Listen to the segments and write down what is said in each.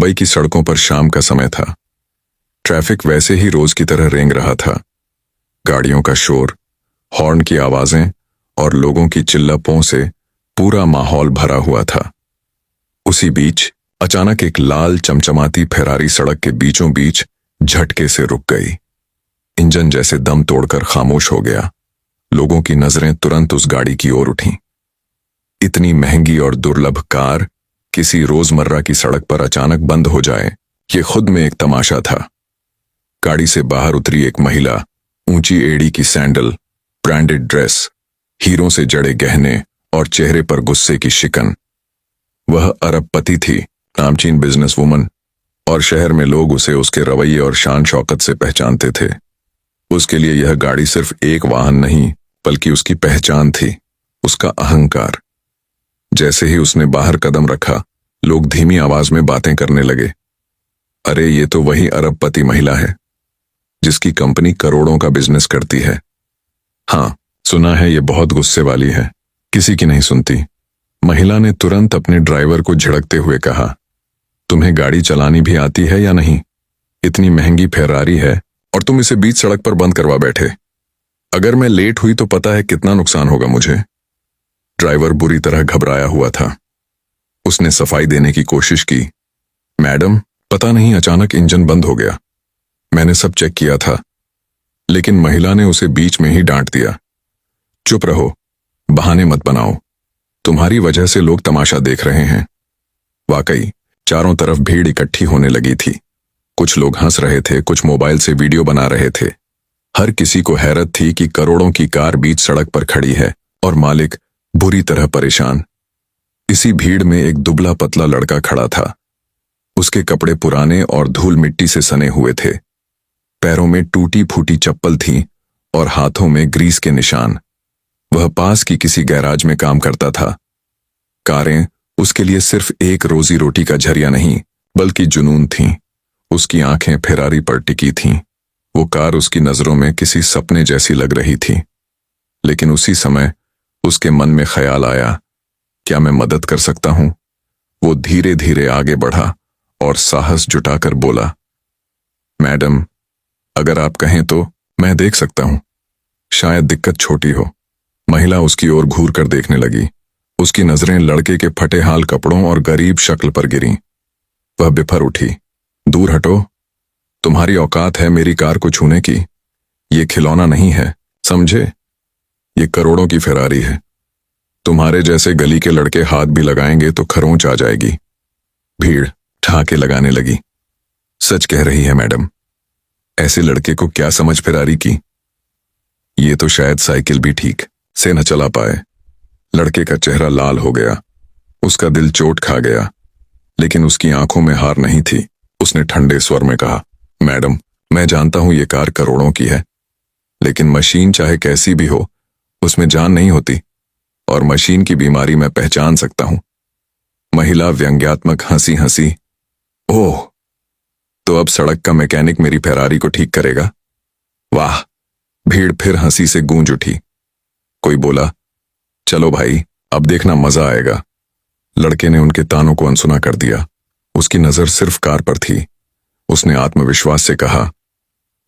मुंबई की सड़कों पर शाम का समय था। ट्रैफिक वैसे ही रोज की तरह रेंग रहा था। गाड़ियों का शोर, हॉर्न की आवाजें और लोगों की चिल्लापों से पूरा माहौल भरा हुआ था। उसी बीच अचानक एक लाल चमचमाती फेरारी सड़क के बीचों बीच झटके से रुक गई। इंजन जैसे दम तोड़कर खामोश हो गया। लोगों की नजरें तुरंत उस गाड़ी की ओर उठीं। इतनी महंगी और दुर्लभ कार किसी रोजमर्रा की सड़क पर अचानक बंद हो जाए, ये खुद में एक तमाशा था। गाड़ी से बाहर उतरी एक महिला, ऊंची एड़ी की सैंडल, ब्रांडेड ड्रेस, हीरों से जड़े गहने और चेहरे पर गुस्से की शिकन। वह अरबपति थी, नामचीन बिजनेस वुमन, और शहर में लोग उसे उसके रवैये और शान शौकत से पहचानते थे। उसके लिए यह गाड़ी सिर्फ एक वाहन नहीं, बल्कि उसकी पहचान थी, उसका अहंकार। जैसे ही उसने बाहर कदम रखा, लोग धीमी आवाज में बातें करने लगे। अरे, ये तो वही अरबपति महिला है जिसकी कंपनी करोड़ों का बिजनेस करती है। हाँ, सुना है ये बहुत गुस्से वाली है, किसी की नहीं सुनती। महिला ने तुरंत अपने ड्राइवर को झिड़कते हुए कहा, तुम्हें गाड़ी चलानी भी आती है या नहीं? इतनी महंगी फेरारी है और तुम इसे बीच सड़क पर बंद करवा बैठे। अगर मैं लेट हुई तो पता है कितना नुकसान होगा मुझे। ड्राइवर बुरी तरह घबराया हुआ था। उसने सफाई देने की कोशिश की। मैडम, पता नहीं अचानक इंजन बंद हो गया। मैंने सब चेक किया था। लेकिन महिला ने उसे बीच में ही डांट दिया। चुप रहो, बहाने मत बनाओ। तुम्हारी वजह से लोग तमाशा देख रहे हैं। वाकई चारों तरफ भीड़ इकट्ठी होने लगी थी। कुछ लोग हंस रहे थे, कुछ मोबाइल से वीडियो बना रहे थे। हर किसी को हैरत थी कि करोड़ों की कार बीच सड़क पर खड़ी है और मालिक बुरी तरह परेशान। इसी भीड़ में एक दुबला पतला लड़का खड़ा था। उसके कपड़े पुराने और धूल मिट्टी से सने हुए थे। पैरों में टूटी फूटी चप्पल थी और हाथों में ग्रीस के निशान। वह पास की किसी गैराज में काम करता था। कारें उसके लिए सिर्फ एक रोजी रोटी का जरिया नहीं, बल्कि जुनून थीं। उसकी आंखें फेरारी पर टिकी थीं। वो कार उसकी नजरों में किसी सपने जैसी लग रही थी। लेकिन उसी समय उसके मन में ख्याल आया, क्या मैं मदद कर सकता हूं? वो धीरे धीरे आगे बढ़ा और साहस जुटाकर बोला, मैडम, अगर आप कहें तो मैं देख सकता हूं। शायद दिक्कत छोटी हो। महिला उसकी ओर घूर कर देखने लगी। उसकी नजरें लड़के के फटे हाल कपड़ों और गरीब शक्ल पर गिरीं। वह बिफर उठी। दूर हटो, तुम्हारी औकात है मेरी कार को छूने की? ये खिलौना नहीं है, समझे? ये करोड़ों की फेरारी है। तुम्हारे जैसे गली के लड़के हाथ भी लगाएंगे तो खरोंच आ जाएगी। भीड़ ठहाके लगाने लगी। सच कह रही है मैडम, ऐसे लड़के को क्या समझ फेरारी की? ये तो शायद साइकिल भी ठीक से न चला पाए। लड़के का चेहरा लाल हो गया। उसका दिल चोट खा गया, लेकिन उसकी आंखों में हार नहीं थी। उसने ठंडे स्वर में कहा, मैडम, मैं जानता हूं ये कार करोड़ों की है, लेकिन मशीन चाहे कैसी भी हो, उसमें जान नहीं होती, और मशीन की बीमारी मैं पहचान सकता हूं। महिला व्यंग्यात्मक हंसी हंसी, ओह, तो अब सड़क का मैकेनिक मेरी फेरारी को ठीक करेगा? वाह! भीड़ फिर हंसी से गूंज उठी। कोई बोला, चलो भाई, अब देखना मजा आएगा। लड़के ने उनके तानों को अनसुना कर दिया। उसकी नजर सिर्फ कार पर थी। उसने आत्मविश्वास से कहा,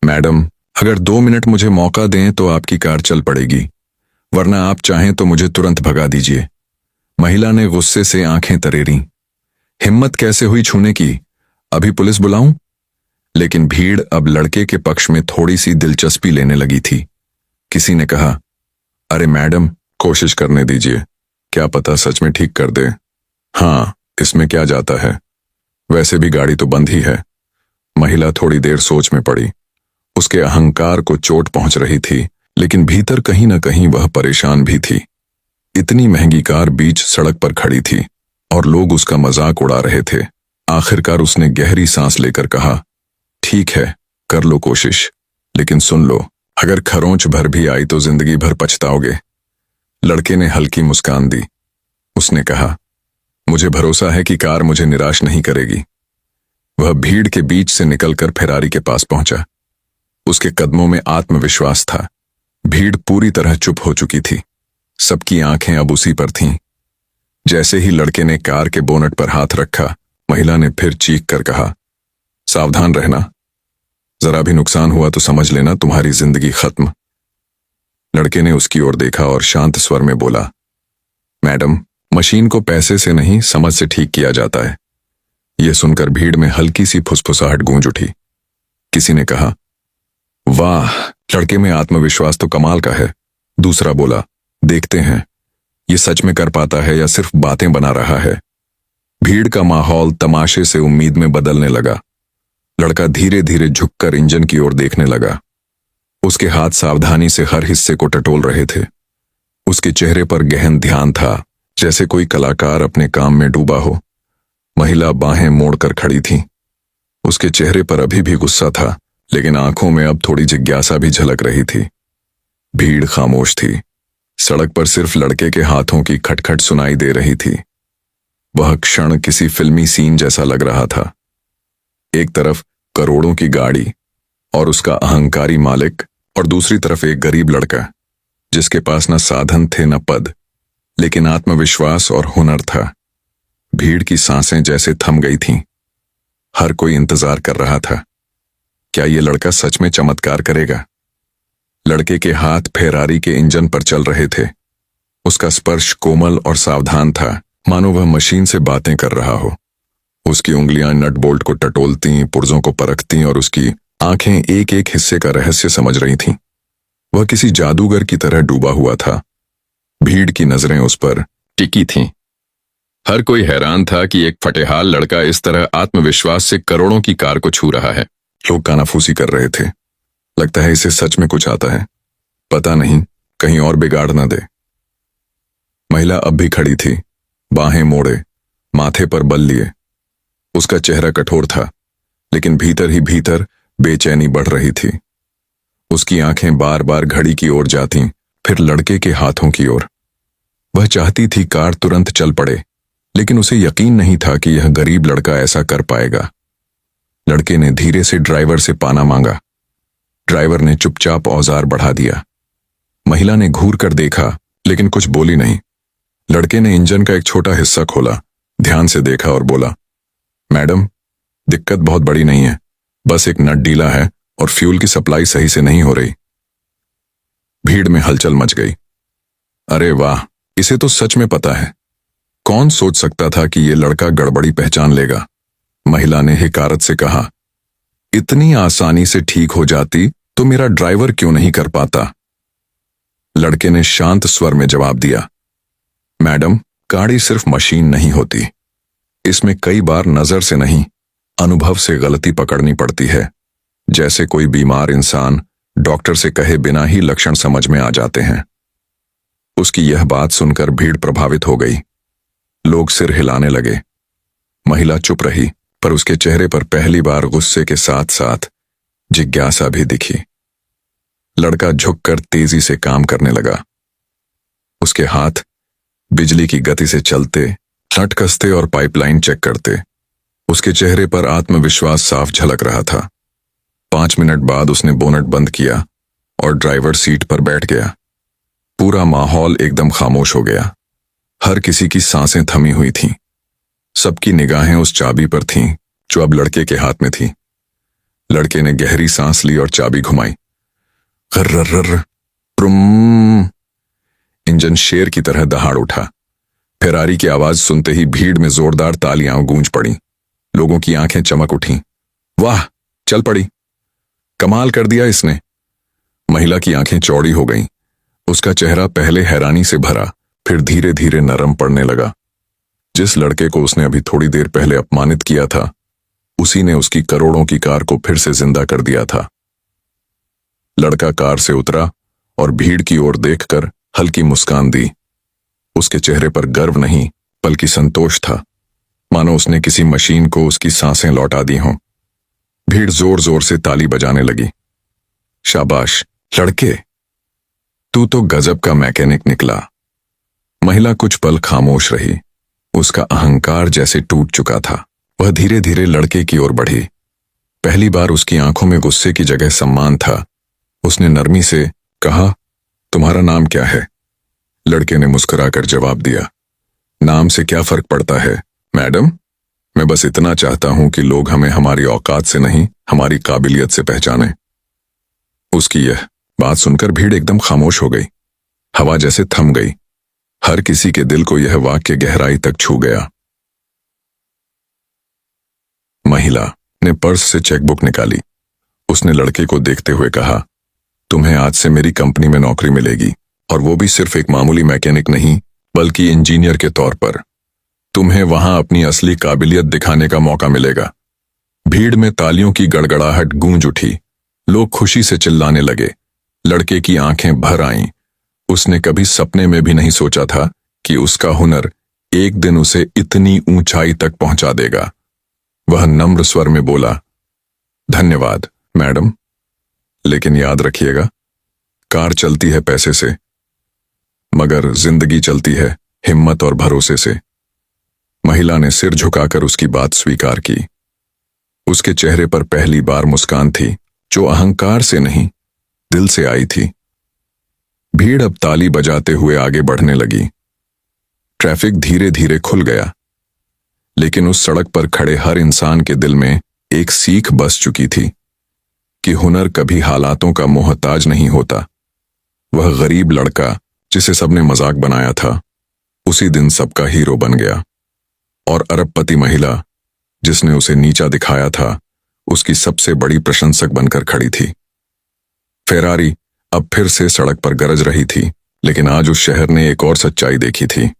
मैडम, अगर 2 मिनट मुझे मौका दें तो आपकी कार चल पड़ेगी, वरना आप चाहें तो मुझे तुरंत भगा दीजिए। महिला ने गुस्से से आंखें तरेरीं। हिम्मत कैसे हुई छूने की? अभी पुलिस बुलाऊं? लेकिन भीड़ अब लड़के के पक्ष में थोड़ी सी दिलचस्पी लेने लगी थी। किसी ने कहा, अरे मैडम, कोशिश करने दीजिए, क्या पता सच में ठीक कर दे। हाँ, इसमें क्या जाता है, वैसे भी गाड़ी तो बंद ही है। महिला थोड़ी देर सोच में पड़ी। उसके अहंकार को चोट पहुंच रही थी, लेकिन भीतर कहीं न कहीं वह परेशान भी थी। इतनी महंगी कार बीच सड़क पर खड़ी थी और लोग उसका मजाक उड़ा रहे थे। आखिरकार उसने गहरी सांस लेकर कहा, ठीक है, कर लो कोशिश, लेकिन सुन लो, अगर खरोंच भर भी आई तो जिंदगी भर पछताओगे। लड़के ने हल्की मुस्कान दी। उसने कहा, मुझे भरोसा है कि कार मुझे निराश नहीं करेगी। वह भीड़ के बीच से निकलकर फेरारी के पास पहुंचा। उसके कदमों में आत्मविश्वास था। भीड़ पूरी तरह चुप हो चुकी थी। सबकी आंखें अब उसी पर थीं। जैसे ही लड़के ने कार के बोनट पर हाथ रखा, महिला ने फिर चीख कर कहा, सावधान रहना, जरा भी नुकसान हुआ तो समझ लेना तुम्हारी जिंदगी खत्म। लड़के ने उसकी ओर देखा और शांत स्वर में बोला, मैडम, मशीन को पैसे से नहीं समझ से ठीक किया जाता है। यह सुनकर भीड़ में हल्की सी फुसफुसाहट गूंज उठी। किसी ने कहा, वाह, लड़के में आत्मविश्वास तो कमाल का है। दूसरा बोला, देखते हैं ये सच में कर पाता है या सिर्फ बातें बना रहा है। भीड़ का माहौल तमाशे से उम्मीद में बदलने लगा। लड़का धीरे धीरे झुककर इंजन की ओर देखने लगा। उसके हाथ सावधानी से हर हिस्से को टटोल रहे थे। उसके चेहरे पर गहन ध्यान था, जैसे कोई कलाकार अपने काम में डूबा हो। महिला बाहें मोड़कर खड़ी थी। उसके चेहरे पर अभी भी गुस्सा था, लेकिन आंखों में अब थोड़ी जिज्ञासा भी झलक रही थी। भीड़ खामोश थी। सड़क पर सिर्फ लड़के के हाथों की खटखट सुनाई दे रही थी। वह क्षण किसी फिल्मी सीन जैसा लग रहा था। एक तरफ करोड़ों की गाड़ी और उसका अहंकारी मालिक, और दूसरी तरफ एक गरीब लड़का जिसके पास न साधन थे न पद, लेकिन आत्मविश्वास और हुनर था। भीड़ की सांसें जैसे थम गई थीं। हर कोई इंतजार कर रहा था। क्या यह लड़का सच में चमत्कार करेगा? लड़के के हाथ फेरारी के इंजन पर चल रहे थे। उसका स्पर्श कोमल और सावधान था, मानो वह मशीन से बातें कर रहा हो। उसकी उंगलियां नट बोल्ट को टटोलती, पुर्जों को परखती, और उसकी आंखें एक एक हिस्से का रहस्य समझ रही थीं। वह किसी जादूगर की तरह डूबा हुआ था। भीड़ की नजरें उस पर टिकी थीं। हर कोई हैरान था कि एक फटेहाल लड़का इस तरह आत्मविश्वास से करोड़ों की कार को छू रहा है। लोग कानाफूसी कर रहे थे। लगता है इसे सच में कुछ आता है। पता नहीं कहीं और बिगाड़ न दे। महिला अब भी खड़ी थी, बाहें मोड़े, माथे पर बल लिए। उसका चेहरा कठोर था, लेकिन भीतर ही भीतर बेचैनी बढ़ रही थी। उसकी आंखें बार बार घड़ी की ओर जाती, फिर लड़के के हाथों की ओर। वह चाहती थी कार तुरंत चल पड़े, लेकिन उसे यकीन नहीं था कि यह गरीब लड़का ऐसा कर पाएगा। लड़के ने धीरे से ड्राइवर से पाना मांगा। ड्राइवर ने चुपचाप औजार बढ़ा दिया। महिला ने घूर कर देखा, लेकिन कुछ बोली नहीं। लड़के ने इंजन का एक छोटा हिस्सा खोला, ध्यान से देखा और बोला, मैडम, दिक्कत बहुत बड़ी नहीं है, बस एक नट ढीला है और फ्यूल की सप्लाई सही से नहीं हो रही। भीड़ में हलचल मच गई। अरे वाह, इसे तो सच में पता है। कौन सोच सकता था कि यह लड़का गड़बड़ी पहचान लेगा? महिला ने हिकारत से कहा, इतनी आसानी से ठीक हो जाती तो मेरा ड्राइवर क्यों नहीं कर पाता? लड़के ने शांत स्वर में जवाब दिया, मैडम, गाड़ी सिर्फ मशीन नहीं होती। इसमें कई बार नजर से नहीं, अनुभव से गलती पकड़नी पड़ती है। जैसे कोई बीमार इंसान डॉक्टर से कहे बिना ही लक्षण समझ में आ जाते हैं। उसकी यह बात सुनकर भीड़ प्रभावित हो गई। लोग सिर हिलाने लगे। महिला चुप रही, पर उसके चेहरे पर पहली बार गुस्से के साथ साथ जिज्ञासा भी दिखी। लड़का झुककर तेजी से काम करने लगा। उसके हाथ बिजली की गति से चलते, नट कसते और पाइपलाइन चेक करते। उसके चेहरे पर आत्मविश्वास साफ झलक रहा था। 5 मिनट बाद उसने बोनट बंद किया और ड्राइवर सीट पर बैठ गया। पूरा माहौल एकदम खामोश हो गया। हर किसी की सांसें थमी हुई थीं। सबकी निगाहें उस चाबी पर थीं जो अब लड़के के हाथ में थी। लड़के ने गहरी सांस ली और चाबी घुमाई। गर्रर्र, प्रुम। इंजन शेर की तरह दहाड़ उठा। फेरारी की आवाज सुनते ही भीड़ में जोरदार तालियां गूंज पड़ी। लोगों की आंखें चमक उठीं। वाह, चल पड़ी, कमाल कर दिया इसने। महिला की आंखें चौड़ी हो गईं। उसका चेहरा पहले हैरानी से भरा, फिर धीरे धीरे नरम पड़ने लगा। जिस लड़के को उसने अभी थोड़ी देर पहले अपमानित किया था, उसी ने उसकी करोड़ों की कार को फिर से जिंदा कर दिया था। लड़का कार से उतरा और भीड़ की ओर देखकर हल्की मुस्कान दी। उसके चेहरे पर गर्व नहीं, बल्कि संतोष था, मानो उसने किसी मशीन को उसकी सांसें लौटा दी हों। भीड़ जोर जोर से ताली बजाने लगी। शाबाश लड़के, तू तो गजब का मैकेनिक निकला। महिला कुछ पल खामोश रही। उसका अहंकार जैसे टूट चुका था। वह धीरे धीरे लड़के की ओर बढ़ी। पहली बार उसकी आंखों में गुस्से की जगह सम्मान था। उसने नरमी से कहा, तुम्हारा नाम क्या है? लड़के ने मुस्कुराकर जवाब दिया, नाम से क्या फर्क पड़ता है मैडम, मैं बस इतना चाहता हूं कि लोग हमें हमारी औकात से नहीं, हमारी काबिलियत से पहचानें। उसकी यह बात सुनकर भीड़ एकदम खामोश हो गई। हवा जैसे थम गई। हर किसी के दिल को यह वाक्य गहराई तक छू गया। महिला ने पर्स से चेकबुक निकाली। उसने लड़के को देखते हुए कहा, तुम्हें आज से मेरी कंपनी में नौकरी मिलेगी, और वो भी सिर्फ एक मामूली मैकेनिक नहीं, बल्कि इंजीनियर के तौर पर। तुम्हें वहां अपनी असली काबिलियत दिखाने का मौका मिलेगा। भीड़ में तालियों की गड़गड़ाहट गूंज उठी। लोग खुशी से चिल्लाने लगे। लड़के की आंखें भर आईं। उसने कभी सपने में भी नहीं सोचा था कि उसका हुनर एक दिन उसे इतनी ऊंचाई तक पहुंचा देगा। वह नम्र स्वर में बोला, धन्यवाद मैडम, लेकिन याद रखिएगा, कार चलती है पैसे से, मगर जिंदगी चलती है हिम्मत और भरोसे से। महिला ने सिर झुकाकर उसकी बात स्वीकार की। उसके चेहरे पर पहली बार मुस्कान थी, जो अहंकार से नहीं, दिल से आई थी। भीड़ अब ताली बजाते हुए आगे बढ़ने लगी। ट्रैफिक धीरे धीरे खुल गया, लेकिन उस सड़क पर खड़े हर इंसान के दिल में एक सीख बस चुकी थी कि हुनर कभी हालातों का मोहताज नहीं होता। वह गरीब लड़का जिसे सबने मजाक बनाया था, उसी दिन सबका हीरो बन गया, और अरबपति महिला जिसने उसे नीचा दिखाया था, उसकी सबसे बड़ी प्रशंसक बनकर खड़ी थी। फेरारी अब फिर से सड़क पर गरज रही थी, लेकिन आज उस शहर ने एक और सच्चाई देखी थी।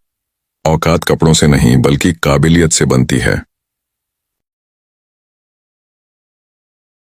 औकात कपड़ों से नहीं, बल्कि काबिलियत से बनती है।